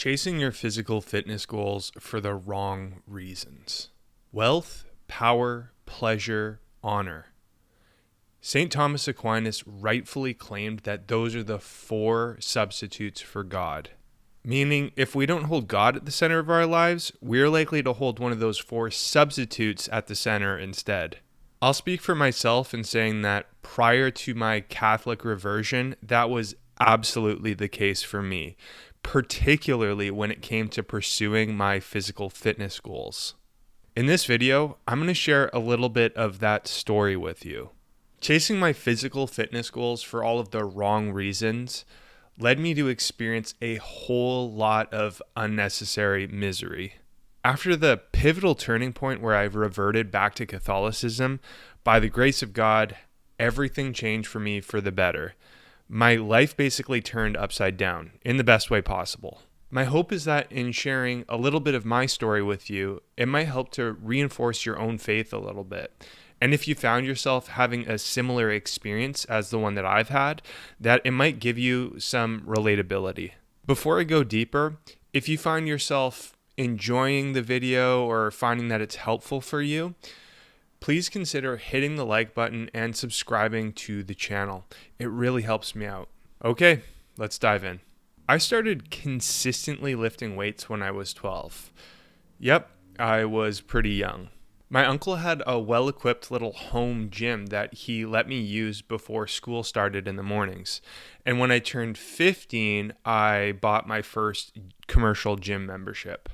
Chasing your physical fitness goals for the wrong reasons. Wealth, power, pleasure, honor. St. Thomas Aquinas rightfully claimed that those are the four substitutes for God. Meaning, if we don't hold God at the center of our lives, we're likely to hold one of those four substitutes at the center instead. I'll speak for myself in saying that prior to my Catholic reversion, that was absolutely the case for me, particularly when it came to pursuing my physical fitness goals. In this video, I'm going to share a little bit of that story with you. Chasing my physical fitness goals for all of the wrong reasons led me to experience a whole lot of unnecessary misery. After the pivotal turning point where I reverted back to Catholicism, by the grace of God, everything changed for me for the better. My life basically turned upside down in the best way possible. My hope is that in sharing a little bit of my story with you, it might help to reinforce your own faith a little bit. And if you found yourself having a similar experience as the one that I've had, that it might give you some relatability. Before I go deeper, if you find yourself enjoying the video or finding that it's helpful for you, please consider hitting the like button and subscribing to the channel. It really helps me out. Okay, let's dive in. I started consistently lifting weights when I was 12. Yep, I was pretty young. My uncle had a well-equipped little home gym that he let me use before school started in the mornings. And when I turned 15, I bought my first commercial gym membership.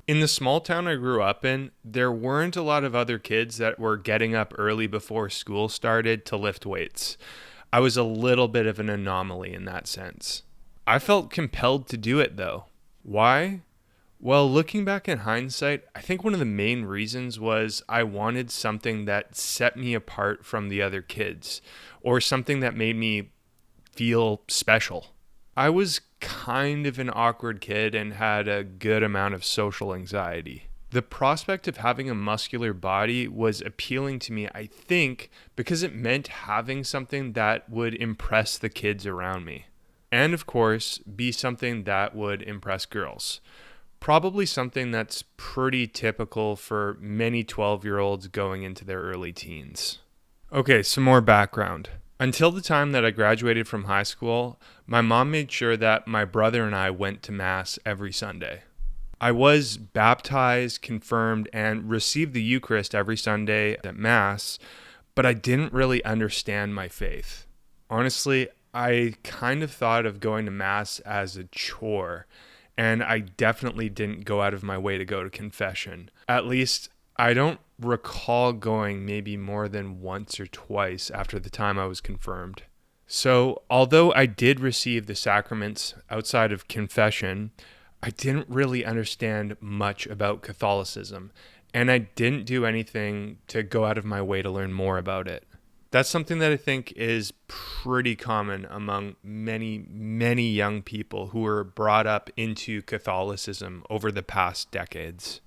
In the small town I grew up in, there weren't a lot of other kids that were getting up early before school started to lift weights. I was a little bit of an anomaly in that sense. I felt compelled to do it though. Why? Well, looking back in hindsight, I think one of the main reasons was I wanted something that set me apart from the other kids, or something that made me feel special. I was kind of an awkward kid and had a good amount of social anxiety. The prospect of having a muscular body was appealing to me, I think, because it meant having something that would impress the kids around me. And of course, be something that would impress girls. Probably something that's pretty typical for many 12-year-olds going into their early teens. Okay, some more background. Until the time that I graduated from high school, my mom made sure that my brother and I went to Mass every Sunday. I was baptized, confirmed, and received the Eucharist every Sunday at Mass, but I didn't really understand my faith. Honestly, I kind of thought of going to Mass as a chore, and I definitely didn't go out of my way to go to confession. At least, I don't recall going maybe more than once or twice after the time I was confirmed. So, although I did receive the sacraments outside of confession, I didn't really understand much about Catholicism, and I didn't do anything to go out of my way to learn more about it. That's something that I think is pretty common among many, many young people who were brought up into Catholicism over the past decades.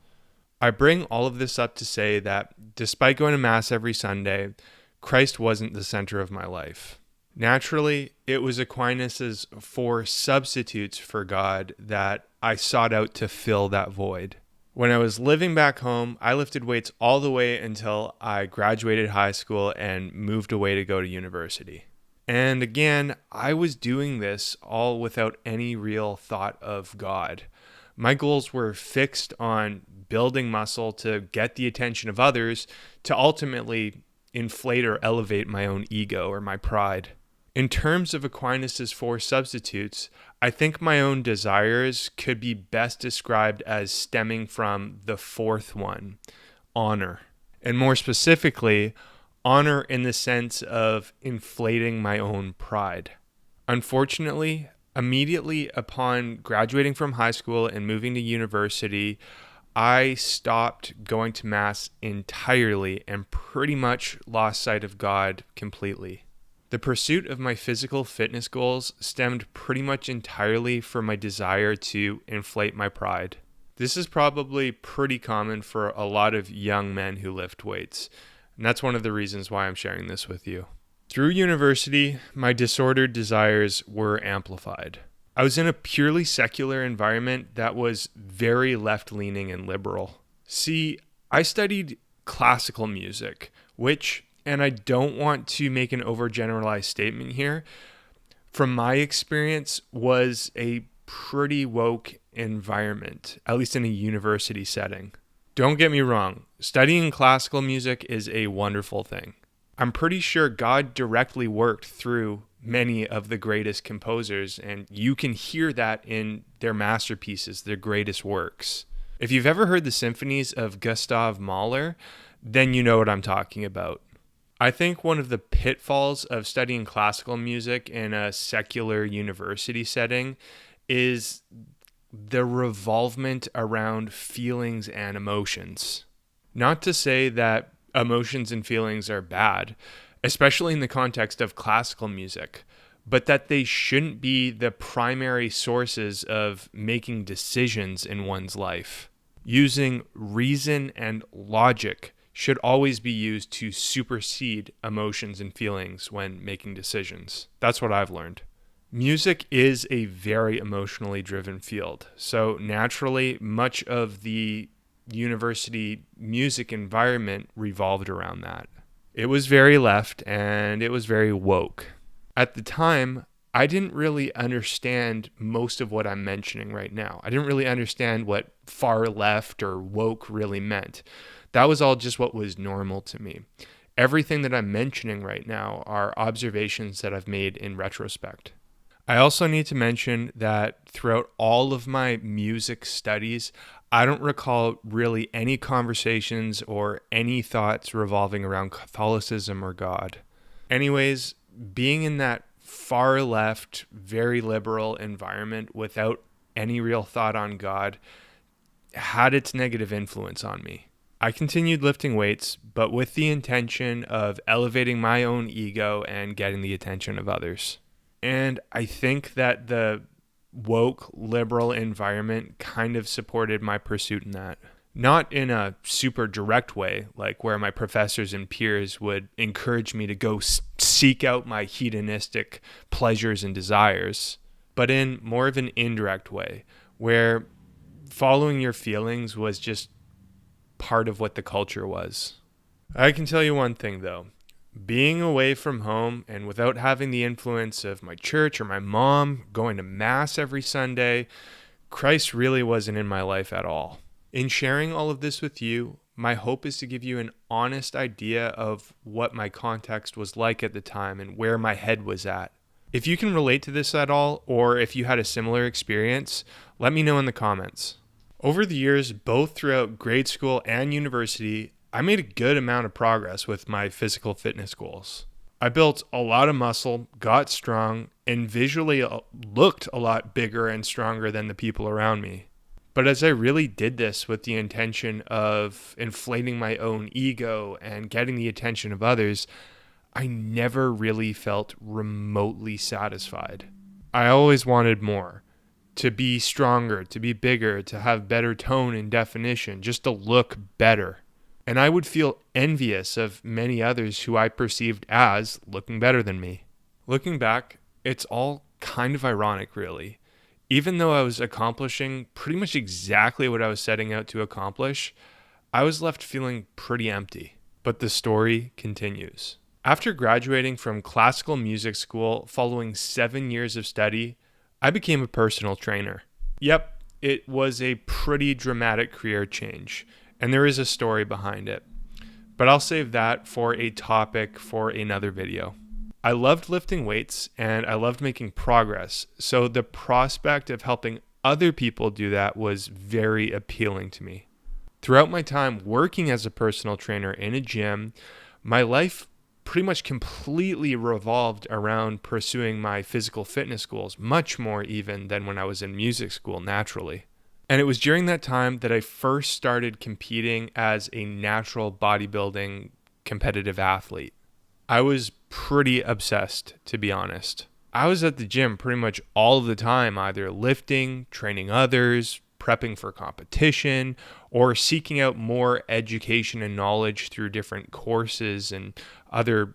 I bring all of this up to say that despite going to Mass every Sunday, Christ wasn't the center of my life. Naturally, it was Aquinas' four substitutes for God that I sought out to fill that void. When I was living back home, I lifted weights all the way until I graduated high school and moved away to go to university. And again, I was doing this all without any real thought of God. My goals were fixed on building muscle to get the attention of others, to ultimately inflate or elevate my own ego or my pride. In terms of Aquinas' four substitutes, I think my own desires could be best described as stemming from the fourth one, honor. And more specifically, honor in the sense of inflating my own pride. Unfortunately, immediately upon graduating from high school and moving to university, I stopped going to Mass entirely and pretty much lost sight of God completely. The pursuit of my physical fitness goals stemmed pretty much entirely from my desire to inflate my pride. This is probably pretty common for a lot of young men who lift weights, and that's one of the reasons why I'm sharing this with you. Through university, my disordered desires were amplified. I was in a purely secular environment that was very left-leaning and liberal. See, I studied classical music, which, and I don't want to make an overgeneralized statement here, from my experience was a pretty woke environment, at least in a university setting. Don't get me wrong, studying classical music is a wonderful thing. I'm pretty sure God directly worked through many of the greatest composers, and you can hear that in their masterpieces, their greatest works. If you've ever heard the symphonies of Gustav Mahler, then you know what I'm talking about. I think one of the pitfalls of studying classical music in a secular university setting is the revolvement around feelings and emotions. Not to say that emotions and feelings are bad, especially in the context of classical music, but that they shouldn't be the primary sources of making decisions in one's life. Using reason and logic should always be used to supersede emotions and feelings when making decisions. That's what I've learned. Music is a very emotionally driven field, so naturally, much of the university music environment revolved around that. It was very left and it was very woke. At the time, I didn't really understand most of what I'm mentioning right now. I didn't really understand what far left or woke really meant. That was all just what was normal to me. Everything that I'm mentioning right now are observations that I've made in retrospect. I also need to mention that throughout all of my music studies, I don't recall really any conversations or any thoughts revolving around Catholicism or God. Anyways, being in that far left, very liberal environment without any real thought on God had its negative influence on me. I continued lifting weights, but with the intention of elevating my own ego and getting the attention of others. And I think that the woke liberal environment kind of supported my pursuit in that. Not in a super direct way, like where my professors and peers would encourage me to go seek out my hedonistic pleasures and desires, but in more of an indirect way, where following your feelings was just part of what the culture was. I can tell you one thing though. Being away from home and without having the influence of my church or my mom going to mass every Sunday, Christ really wasn't in my life at all. In sharing all of this with you, my hope is to give you an honest idea of what my context was like at the time and where my head was at. If you can relate to this at all, or if you had a similar experience, let me know in the comments. Over the years, both throughout grade school and university, I made a good amount of progress with my physical fitness goals. I built a lot of muscle, got strong, and visually looked a lot bigger and stronger than the people around me. But as I really did this with the intention of inflating my own ego and getting the attention of others, I never really felt remotely satisfied. I always wanted more. To be stronger, to be bigger, to have better tone and definition, just to look better. And I would feel envious of many others who I perceived as looking better than me. Looking back, it's all kind of ironic, really. Even though I was accomplishing pretty much exactly what I was setting out to accomplish, I was left feeling pretty empty. But the story continues. After graduating from classical music school following 7 years of study, I became a personal trainer. Yep, it was a pretty dramatic career change. And there is a story behind it. But I'll save that for a topic for another video. I loved lifting weights and I loved making progress. So the prospect of helping other people do that was very appealing to me. Throughout my time working as a personal trainer in a gym, my life pretty much completely revolved around pursuing my physical fitness goals, much more even than when I was in music school naturally. And it was during that time that I first started competing as a natural bodybuilding competitive athlete. I was pretty obsessed, to be honest. I was at the gym pretty much all of the time, either lifting, training others, prepping for competition, or seeking out more education and knowledge through different courses and other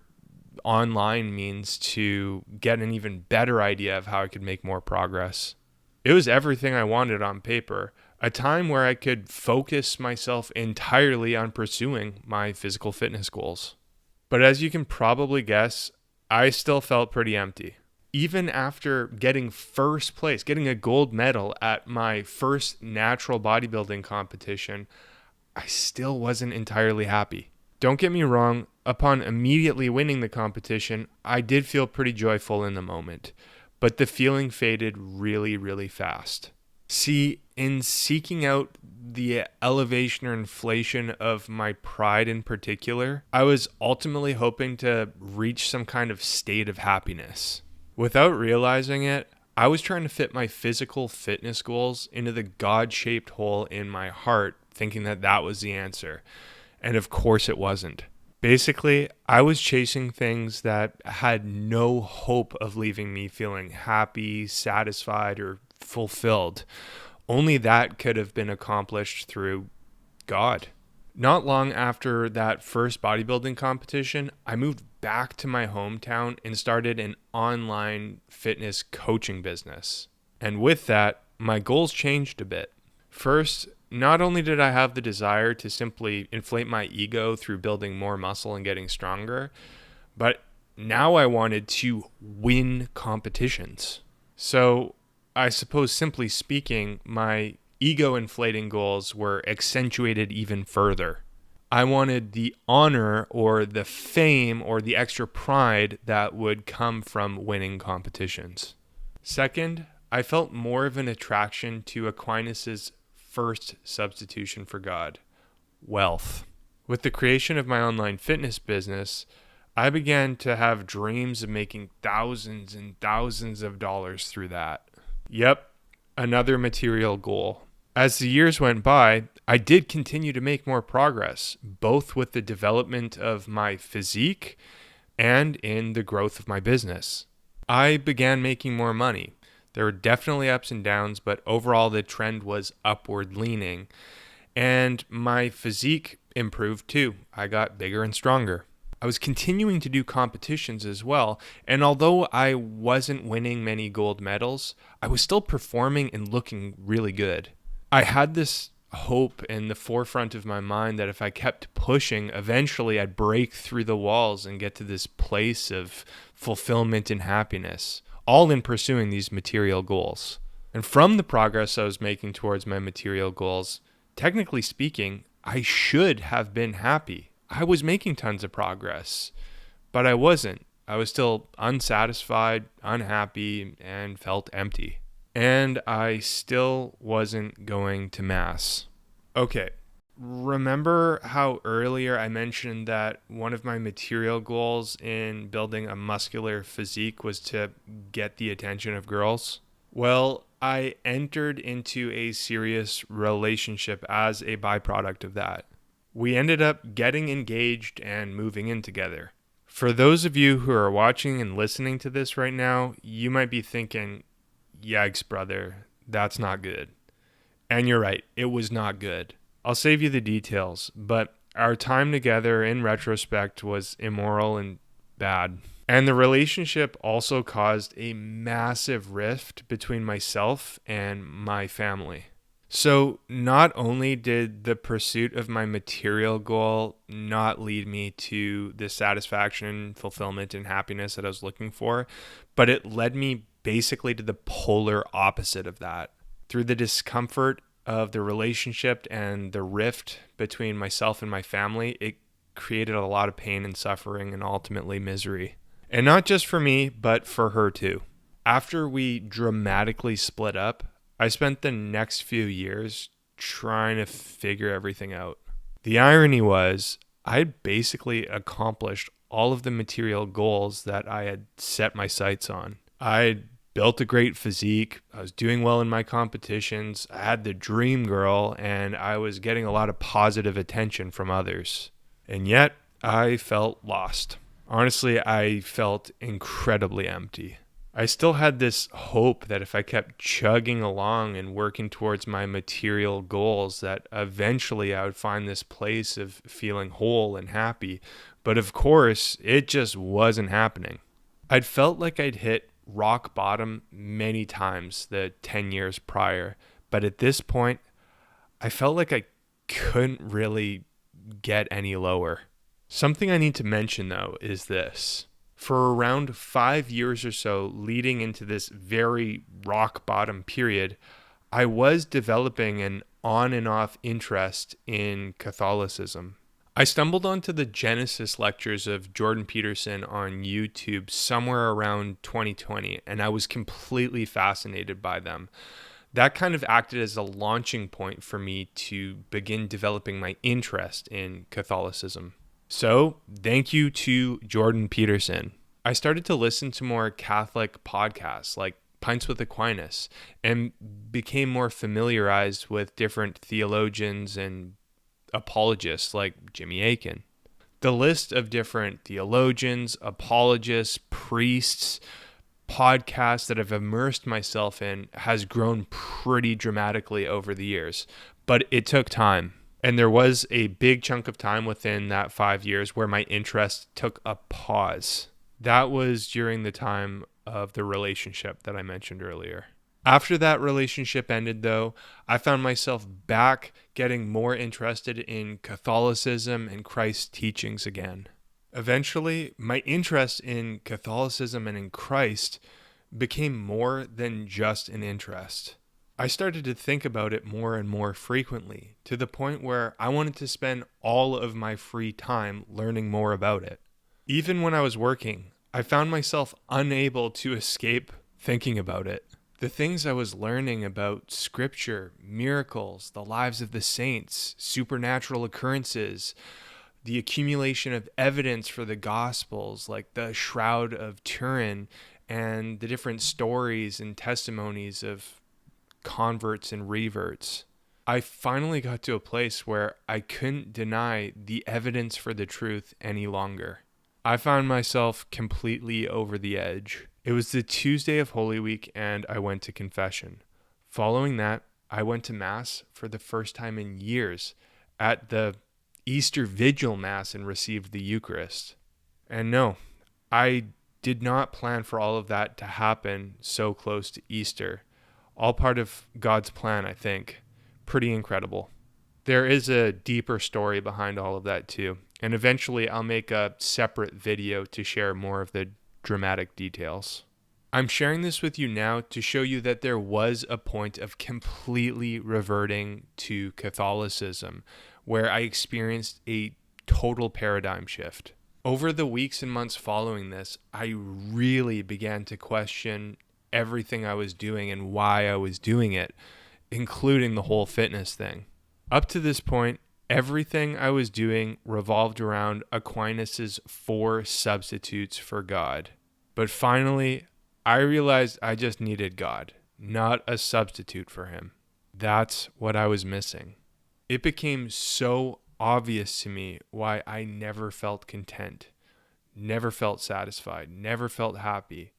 online means to get an even better idea of how I could make more progress. It was everything I wanted on paper, a time where I could focus myself entirely on pursuing my physical fitness goals. But as you can probably guess, I still felt pretty empty. Even after getting first place, getting a gold medal at my first natural bodybuilding competition, I still wasn't entirely happy. Don't get me wrong, upon immediately winning the competition, I did feel pretty joyful in the moment, but the feeling faded really, really fast. See, in seeking out the elevation or inflation of my pride in particular, I was ultimately hoping to reach some kind of state of happiness. Without realizing it, I was trying to fit my physical fitness goals into the God-shaped hole in my heart, thinking that that was the answer. And of course it wasn't. Basically, I was chasing things that had no hope of leaving me feeling happy, satisfied, or fulfilled. Only that could have been accomplished through God. Not long after that first bodybuilding competition, I moved back to my hometown and started an online fitness coaching business. And with that, my goals changed a bit. First, not only did I have the desire to simply inflate my ego through building more muscle and getting stronger, but now I wanted to win competitions. So I suppose, simply speaking, my ego inflating goals were accentuated even further. I wanted the honor or the fame or the extra pride that would come from winning competitions. Second, I felt more of an attraction to Aquinas' first substitution for God, wealth. With the creation of my online fitness business, I began to have dreams of making thousands and thousands of dollars through that. Yep, another material goal. As the years went by, I did continue to make more progress, both with the development of my physique and in the growth of my business. I began making more money. There were definitely ups and downs, but overall the trend was upward leaning. And my physique improved too. I got bigger and stronger. I was continuing to do competitions as well, and although I wasn't winning many gold medals, I was still performing and looking really good. I had this hope in the forefront of my mind that if I kept pushing, eventually I'd break through the walls and get to this place of fulfillment and happiness, all in pursuing these material goals. And from the progress I was making towards my material goals, technically speaking, I should have been happy. I was making tons of progress, but I wasn't. I was still unsatisfied, unhappy, and felt empty. And I still wasn't going to Mass. Okay, remember how earlier I mentioned that one of my material goals in building a muscular physique was to get the attention of girls? Well, I entered into a serious relationship as a byproduct of that. We ended up getting engaged and moving in together. For those of you who are watching and listening to this right now, you might be thinking, yikes, brother, that's not good. And you're right, it was not good. I'll save you the details, but our time together in retrospect was immoral and bad. And the relationship also caused a massive rift between myself and my family. So not only did the pursuit of my material goal not lead me to the satisfaction, fulfillment, and happiness that I was looking for, but it led me basically to the polar opposite of that. Through the discomfort of the relationship and the rift between myself and my family, it created a lot of pain and suffering and ultimately misery. And not just for me, but for her too. After we dramatically split up, I spent the next few years trying to figure everything out. The irony was, I had basically accomplished all of the material goals that I had set my sights on. I had built a great physique, I was doing well in my competitions, I had the dream girl, and I was getting a lot of positive attention from others. And yet, I felt lost. Honestly, I felt incredibly empty. I still had this hope that if I kept chugging along and working towards my material goals, that eventually I would find this place of feeling whole and happy. But of course, it just wasn't happening. I'd felt like I'd hit rock bottom many times the 10 years prior, but at this point, I felt like I couldn't really get any lower. Something I need to mention, though, is this. For around 5 years or so leading into this very rock bottom period, I was developing an on and off interest in Catholicism. I stumbled onto the Genesis lectures of Jordan Peterson on YouTube somewhere around 2020, and I was completely fascinated by them. That kind of acted as a launching point for me to begin developing my interest in Catholicism. So, thank you to Jordan Peterson. I started to listen to more Catholic podcasts like Pints with Aquinas and became more familiarized with different theologians and apologists like Jimmy Akin. The list of different theologians, apologists, priests, podcasts that I've immersed myself in has grown pretty dramatically over the years, but it took time. And there was a big chunk of time within that 5 years where my interest took a pause. That was during the time of the relationship that I mentioned earlier. After that relationship ended, though, I found myself back getting more interested in Catholicism and Christ's teachings again. Eventually, my interest in Catholicism and in Christ became more than just an interest. I started to think about it more and more frequently, to the point where I wanted to spend all of my free time learning more about it. Even when I was working, I found myself unable to escape thinking about it. The things I was learning about scripture, miracles, the lives of the saints, supernatural occurrences, the accumulation of evidence for the Gospels, like the Shroud of Turin, and the different stories and testimonies of converts and reverts. I finally got to a place where I couldn't deny the evidence for the truth any longer. I found myself completely over the edge. It was the Tuesday of Holy Week and I went to confession. Following that, I went to Mass for the first time in years at the Easter Vigil Mass and received the Eucharist. And no, I did not plan for all of that to happen so close to Easter. All part of God's plan, I think. Pretty incredible. There is a deeper story behind all of that too, and eventually I'll make a separate video to share more of the dramatic details. I'm sharing this with you now to show you that there was a point of completely reverting to Catholicism, where I experienced a total paradigm shift. Over the weeks and months following this, I really began to question everything I was doing and why I was doing it, including the whole fitness thing. Up to this point, everything I was doing revolved around Aquinas' 4 substitutes for God. But finally, I realized I just needed God, not a substitute for him. That's what I was missing. It became so obvious to me why I never felt content, never felt satisfied, never felt happy,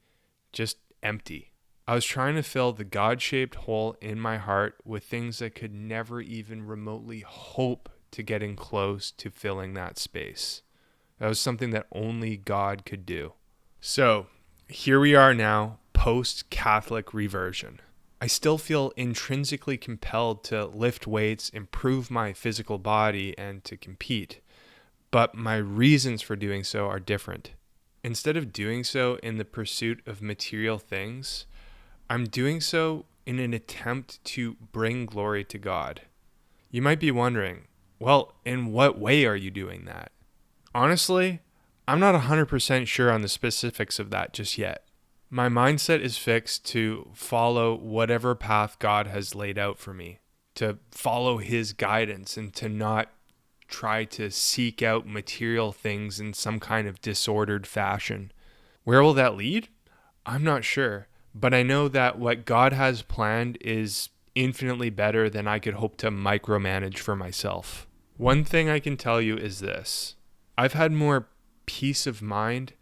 just empty. I was trying to fill the God-shaped hole in my heart with things that could never even remotely hope to getting close to filling that space. That was something that only God could do. So, here we are now, post-Catholic reversion. I still feel intrinsically compelled to lift weights, improve my physical body, and to compete. But my reasons for doing so are different. Instead of doing so in the pursuit of material things, I'm doing so in an attempt to bring glory to God. You might be wondering, well, in what way are you doing that? Honestly, I'm not 100% sure on the specifics of that just yet. My mindset is fixed to follow whatever path God has laid out for me, to follow his guidance and to not try to seek out material things in some kind of disordered fashion. Where will that lead? I'm not sure, but I know that what God has planned is infinitely better than I could hope to micromanage for myself. One thing I can tell you is this. I've had more peace of mind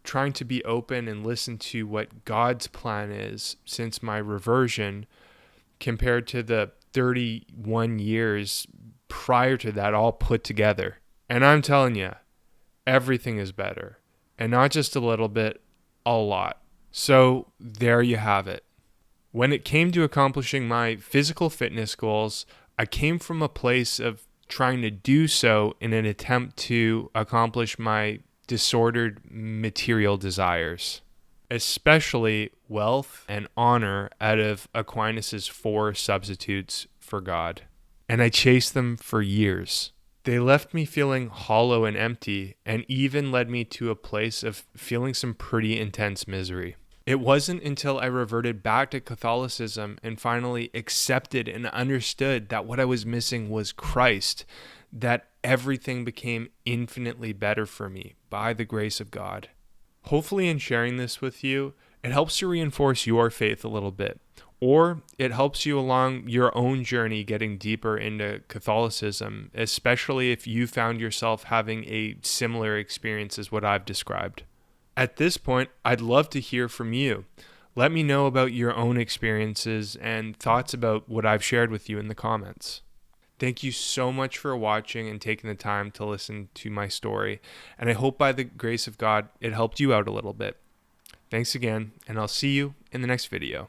trying to be open and listen to what God's plan is since my reversion compared to the 31 years prior to that all put together. And I'm telling you, everything is better. And not just a little bit, a lot. So there you have it. When it came to accomplishing my physical fitness goals, I came from a place of trying to do so in an attempt to accomplish my disordered material desires, especially wealth and honor out of Aquinas' 4 substitutes for God. And I chased them for years. They left me feeling hollow and empty, and even led me to a place of feeling some pretty intense misery. It wasn't until I reverted back to Catholicism and finally accepted and understood that what I was missing was Christ that everything became infinitely better for me by the grace of God. Hopefully, in sharing this with you, it helps to reinforce your faith a little bit, or it helps you along your own journey getting deeper into Catholicism, especially if you found yourself having a similar experience as what I've described. At this point, I'd love to hear from you. Let me know about your own experiences and thoughts about what I've shared with you in the comments. Thank you so much for watching and taking the time to listen to my story, and I hope by the grace of God it helped you out a little bit. Thanks again, and I'll see you in the next video.